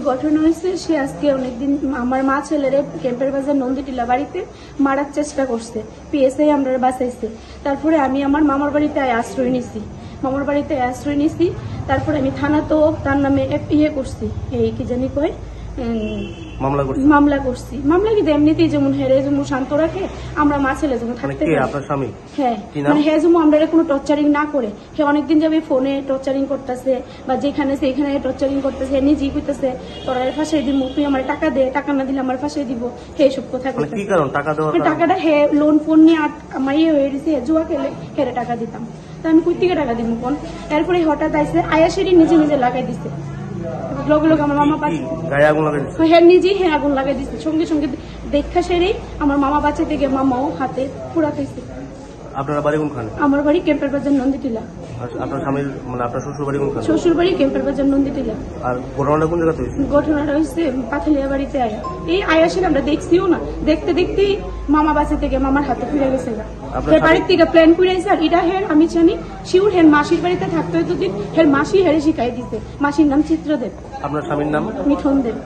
ঘটনা হয়েছে সে আজকে অনেকদিন আমার মা ছেলেরে ক্যাম্পের বাজার নন্দীটিলা বাড়িতে মারার চেষ্টা করছে, পিএসআই আমরা বাঁচাইছে। তারপরে আমি আমার মামার বাড়িতে আশ্রয় নিছি। তারপরে আমি থানাতেও তার নামে করছি, এই কি জানি কয় মামলা করছি। মামলা কিন্তু এমনিতেই যেমন হেরে যেমন শান্ত রাখে, আমরা মা ছেলে যেমন থাকতে পারি। হ্যাঁ, মানে হ্যাঁ যেমন আমরা কোনো টর্চারিং না করে, হ্যাঁ অনেকদিন যাবে ফোনে টর্চারিং করতেছে বা যেখানে সেখানে টর্চারিং করতেছে, নিজেই করতেছে তোরা ফাঁসাই দিব, তুই আমার টাকা দে, টাকা না দিলে আমার ফাঁসাই দিব, এই সব কথা টাকাটা হ্যাঁ লোন ফোন নিয়ে আমার হয়ে গেছে, জুয়া খেলে হেরে টাকা দিতাম। তা আমি কই থেকে টাকা দিব কোন? এরপরে হঠাৎ আইসে আয়াসেরই নিজে লাগাই দিছে, লোক আমার মামা পাশে হ্যাঁ নিজেই আগুন লাগাই দিচ্ছে। সঙ্গে সঙ্গে দেখা সেরেই আমার মামা বাচ্চা থেকে মামাও হাতে পুরা খাইছে। আপনার বাড়ি কোনখানে? আমার বাড়ি ক্যাম্পের বাজার নন্দীটিলা। আপনার স্বামীর মানে আপনার শ্বশুর বাড়ি কোনখানে? শ্বশুর বাড়ি ক্যাম্পের বাজার নন্দীটিলা। আর ঘটনাটা কোন জায়গাতে হয়েছে? ঘটনাটা হয়েছে পাথালিয়া বাড়িতে আয়া। এই আয়াসের আমরা দেখছিও না, দেখতে দেখতেই মামা বাচ্চা থেকে মামার হাতে ফিরে গেছে। বাড়ির থেকে প্ল্যান করে আইসে। আর এটা হের আমি জানি শিউর হের মাসির বাড়িতে থাকতে হইতো, হের মাসি হেরে শিখাই দিছে। মাসির নাম চিত্রদেব। আপনার স্বামীর নাম? মিঠন দেব।